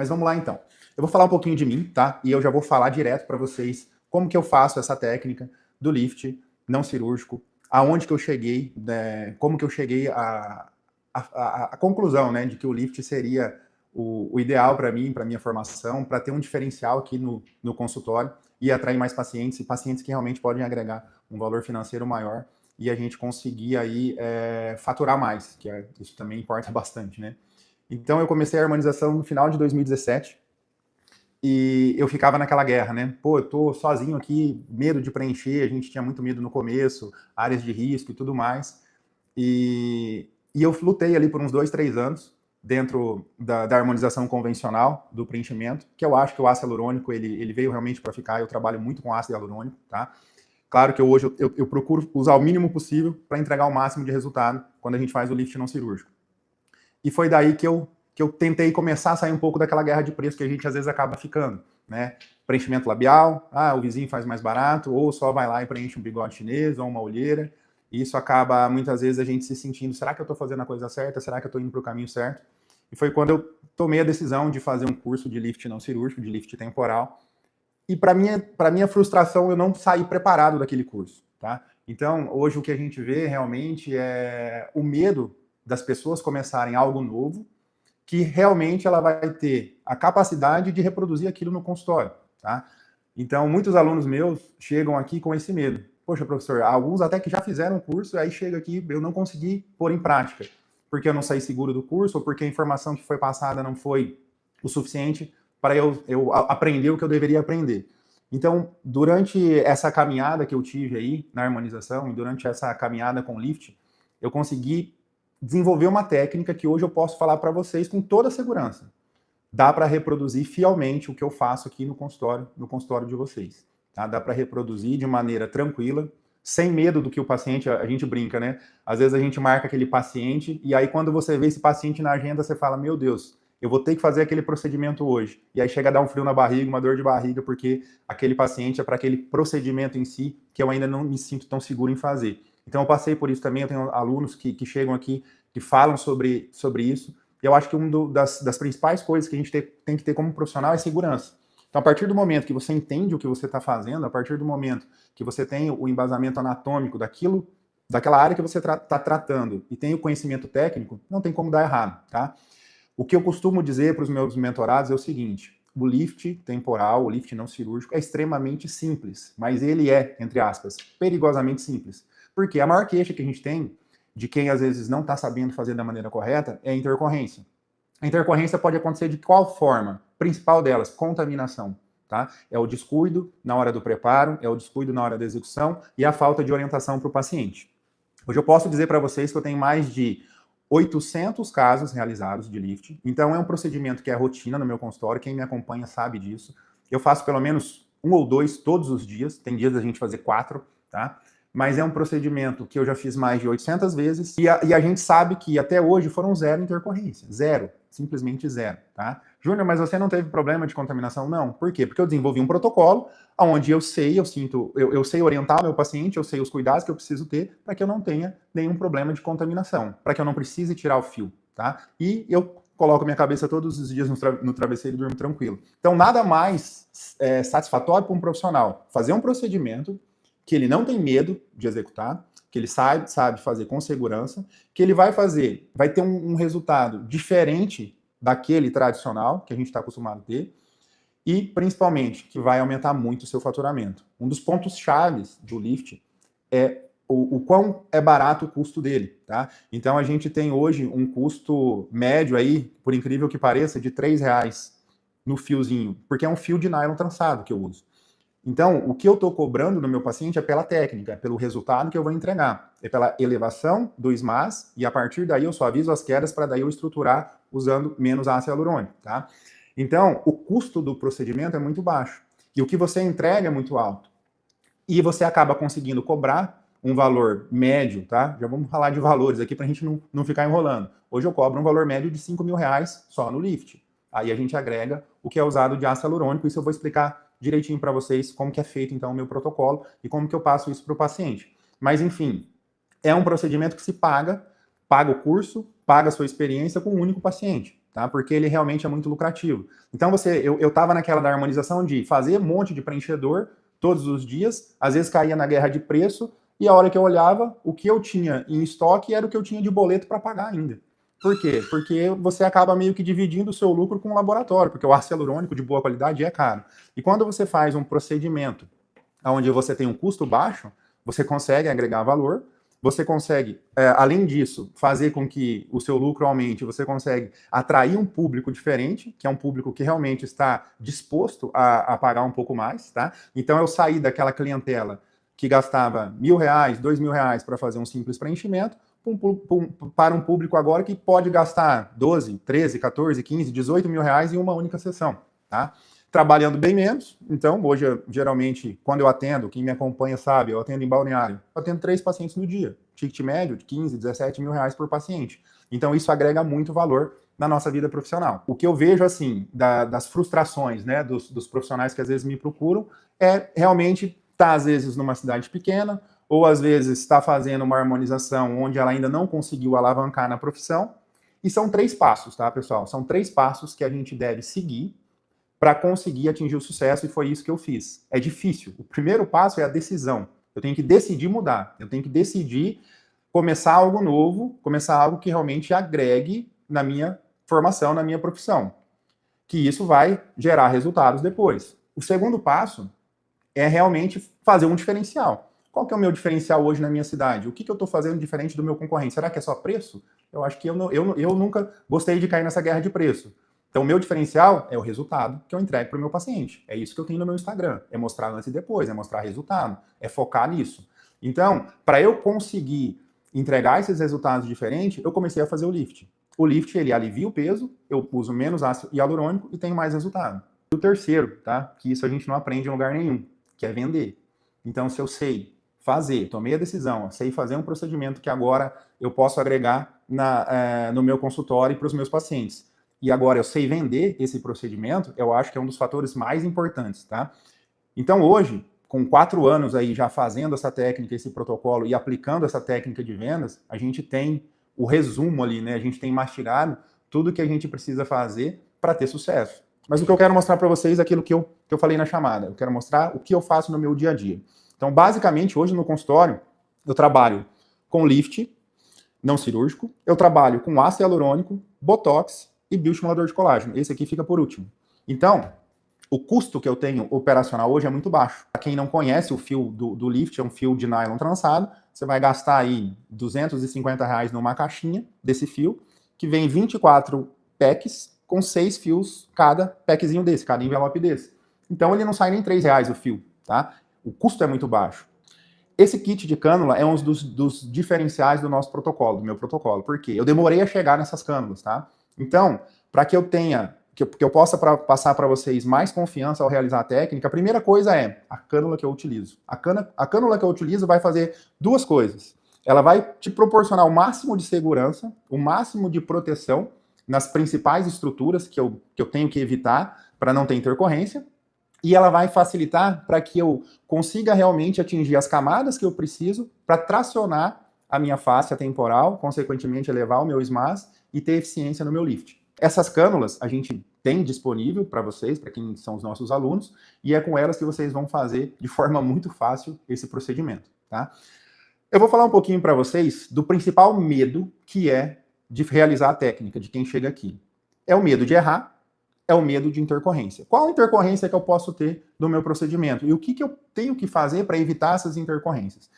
Mas vamos lá então. Eu vou falar um pouquinho de mim, tá? E eu já vou falar direto para vocês como que eu faço essa técnica do lift não cirúrgico, aonde que eu cheguei, né, como que eu cheguei à conclusão, né, de que o lift seria o ideal para mim, para minha formação, para ter um diferencial aqui no consultório e atrair mais pacientes, e pacientes que realmente podem agregar um valor financeiro maior e a gente conseguir aí faturar mais, que isso também importa bastante, né? Então eu comecei a harmonização no final de 2017 e eu ficava naquela guerra, né? Pô, eu tô sozinho aqui, medo de preencher, a gente tinha muito medo no começo, áreas de risco e tudo mais. E eu lutei ali por uns 2, 3 anos dentro da harmonização convencional, do preenchimento, que eu acho que o ácido hialurônico, ele veio realmente para ficar, eu trabalho muito com ácido hialurônico, tá? Claro que hoje eu procuro usar o mínimo possível para entregar o máximo de resultado quando a gente faz o lift não cirúrgico. E foi daí que eu tentei começar a sair um pouco daquela guerra de preço que a gente às vezes acaba ficando, né? Preenchimento labial, o vizinho faz mais barato, ou só vai lá e preenche um bigode chinês ou uma olheira. E isso acaba, muitas vezes, a gente se sentindo, será que eu estou fazendo a coisa certa? Será que eu estou indo para o caminho certo? E foi quando eu tomei a decisão de fazer um curso de lift não cirúrgico, de lift temporal. E para minha frustração, eu não saí preparado daquele curso, tá? Então, hoje o que a gente vê realmente é o medo das pessoas começarem algo novo, que realmente ela vai ter a capacidade de reproduzir aquilo no consultório, tá? Então, muitos alunos meus chegam aqui com esse medo. Poxa, professor, alguns até que já fizeram o curso, aí chega aqui, eu não consegui pôr em prática, porque eu não saí seguro do curso, ou porque a informação que foi passada não foi o suficiente para eu aprender o que eu deveria aprender. Então, durante essa caminhada que eu tive aí na harmonização, e durante essa caminhada com o lift, eu consegui desenvolver uma técnica que hoje eu posso falar para vocês com toda a segurança. Dá para reproduzir fielmente o que eu faço aqui no consultório de vocês. Tá? Dá para reproduzir de maneira tranquila, sem medo do que o paciente, a gente brinca, né? Às vezes a gente marca aquele paciente e aí quando você vê esse paciente na agenda, você fala, meu Deus, eu vou ter que fazer aquele procedimento hoje. E aí chega a dar um frio na barriga, uma dor de barriga, porque aquele paciente é para aquele procedimento em si que eu ainda não me sinto tão seguro em fazer. Então eu passei por isso também, eu tenho alunos que chegam aqui, que falam sobre isso, e eu acho que uma das principais coisas que a gente tem que ter como profissional é segurança. Então, a partir do momento que você entende o que você está fazendo, a partir do momento que você tem o embasamento anatômico daquela área que você está tratando e tem o conhecimento técnico, não tem como dar errado, tá? O que eu costumo dizer para os meus mentorados é o seguinte, o lift temporal, o lift não cirúrgico, é extremamente simples, mas ele é, entre aspas, perigosamente simples. Porque a maior queixa que a gente tem de quem às vezes não está sabendo fazer da maneira correta é a intercorrência. A intercorrência pode acontecer de qual forma? Principal delas, contaminação. Tá? É o descuido na hora do preparo, é o descuido na hora da execução e a falta de orientação para o paciente. Hoje eu posso dizer para vocês que eu tenho mais de 800 casos realizados de lift, então é um procedimento que é rotina no meu consultório, quem me acompanha sabe disso. Eu faço pelo menos 1 ou 2 todos os dias, tem dias da gente fazer 4, tá? Mas é um procedimento que eu já fiz mais de 800 vezes e a gente sabe que até hoje foram 0 intercorrências, 0, simplesmente 0, tá? Júnior, mas você não teve problema de contaminação? Não. Por quê? Porque eu desenvolvi um protocolo onde eu sei orientar o meu paciente, eu sei os cuidados que eu preciso ter para que eu não tenha nenhum problema de contaminação, para que eu não precise tirar o fio, tá? E eu coloco minha cabeça todos os dias no travesseiro e durmo tranquilo. Então, nada mais satisfatório para um profissional fazer um procedimento que ele não tem medo de executar, que ele sabe fazer com segurança, que ele vai ter um resultado diferente daquele tradicional que a gente está acostumado a ter, e principalmente que vai aumentar muito o seu faturamento. Um dos pontos chaves do lift é o quão é barato o custo dele, tá? Então a gente tem hoje um custo médio aí, por incrível que pareça, de R$3 no fiozinho, porque é um fio de nylon trançado que eu uso. Então, o que eu estou cobrando no meu paciente é pela técnica, é pelo resultado que eu vou entregar. É pela elevação do SMAS e a partir daí eu só aviso as quedas para daí eu estruturar usando menos ácido hialurônico, tá? Então, o custo do procedimento é muito baixo e o que você entrega é muito alto. E você acaba conseguindo cobrar um valor médio, tá? Já vamos falar de valores aqui para a gente não ficar enrolando. Hoje eu cobro um valor médio de R$5.000 só no lift. Aí a gente agrega o que é usado de ácido hialurônico, isso eu vou explicar direitinho para vocês como que é feito então o meu protocolo e como que eu passo isso para o paciente. Mas enfim, é um procedimento que se paga o curso, paga a sua experiência com um único paciente. tá? Porque ele realmente é muito lucrativo. Então eu estava naquela da harmonização de fazer um monte de preenchedor todos os dias, às vezes caía na guerra de preço, e a hora que eu olhava, o que eu tinha em estoque era o que eu tinha de boleto para pagar ainda. Por quê? Porque você acaba meio que dividindo o seu lucro com o laboratório, porque o ácido hialurônico de boa qualidade é caro. E quando você faz um procedimento onde você tem um custo baixo, você consegue agregar valor, você consegue, além disso, fazer com que o seu lucro aumente, você consegue atrair um público diferente, que é um público que realmente está disposto a pagar um pouco mais, tá? Então eu saí daquela clientela que gastava R$ 1.000, R$ 2.000 para fazer um simples preenchimento, para um público agora que pode gastar 12, 13, 14, 15, R$ 18.000 em uma única sessão, tá? Trabalhando bem menos. Então, hoje, geralmente, quando eu atendo, quem me acompanha sabe, eu atendo em Balneário, eu atendo 3 pacientes no dia, ticket médio de 15, R$ 17.000 por paciente. Então, isso agrega muito valor na nossa vida profissional. O que eu vejo, assim, das frustrações, né, dos profissionais que às vezes me procuram, é realmente estar, às vezes, numa cidade pequena, ou às vezes está fazendo uma harmonização onde ela ainda não conseguiu alavancar na profissão. E são 3 passos, tá, pessoal? São 3 passos que a gente deve seguir para conseguir atingir o sucesso, e foi isso que eu fiz. É difícil. O primeiro passo é a decisão. Eu tenho que decidir mudar. Eu tenho que decidir começar algo novo, começar algo que realmente agregue na minha formação, na minha profissão. Que isso vai gerar resultados depois. O segundo passo é realmente fazer um diferencial. Qual que é o meu diferencial hoje na minha cidade? O que eu estou fazendo diferente do meu concorrente? Será que é só preço? Eu acho que eu nunca gostei de cair nessa guerra de preço. Então, o meu diferencial é o resultado que eu entrego para o meu paciente. É isso que eu tenho no meu Instagram. É mostrar antes e depois, é mostrar resultado, é focar nisso. Então, para eu conseguir entregar esses resultados diferentes, eu comecei a fazer o lift. O lift, ele alivia o peso, eu uso menos ácido hialurônico e tenho mais resultado. E o terceiro, tá? Que isso a gente não aprende em lugar nenhum, que é vender. Então, se eu sei fazer, tomei a decisão, sei fazer um procedimento que agora eu posso agregar no meu consultório e para os meus pacientes, e agora eu sei vender esse procedimento, eu acho que é um dos fatores mais importantes, tá? Então hoje, com 4 anos aí já fazendo essa técnica, esse protocolo e aplicando essa técnica de vendas, a gente tem o resumo ali, né? A gente tem mastigado tudo que a gente precisa fazer para ter sucesso. Mas o que eu quero mostrar para vocês é aquilo que eu falei na chamada. Eu quero mostrar o que eu faço no meu dia a dia. Então, basicamente, hoje no consultório, eu trabalho com lift não cirúrgico, eu trabalho com ácido hialurônico, botox e bioestimulador de colágeno. Esse aqui fica por último. Então, o custo que eu tenho operacional hoje é muito baixo. Para quem não conhece, o fio do lift é um fio de nylon trançado. Você vai gastar aí R$ 250 numa caixinha desse fio, que vem 24 packs com 6 fios cada packzinho desse, cada envelope desse. Então ele não sai nem R$ 3 o fio, tá? O custo é muito baixo. Esse kit de cânula é um dos diferenciais do nosso protocolo, do meu protocolo. Por quê? Eu demorei a chegar nessas cânulas, tá? Então, para que eu tenha, que eu possa passar para vocês mais confiança ao realizar a técnica, a primeira coisa é a cânula que eu utilizo. A cânula que eu utilizo vai fazer 2 coisas. Ela vai te proporcionar o máximo de segurança, o máximo de proteção nas principais estruturas que eu tenho que evitar para não ter intercorrência, e ela vai facilitar para que eu consiga realmente atingir as camadas que eu preciso para tracionar a minha fáscia temporal, consequentemente elevar o meu SMAS e ter eficiência no meu lift. Essas cânulas a gente tem disponível para vocês, para quem são os nossos alunos, e é com elas que vocês vão fazer de forma muito fácil esse procedimento, tá? Eu vou falar um pouquinho para vocês do principal medo que é de realizar a técnica, de quem chega aqui. É o medo de errar, é o medo de intercorrência. Qual intercorrência que eu posso ter no meu procedimento? E o que eu tenho que fazer para evitar essas intercorrências?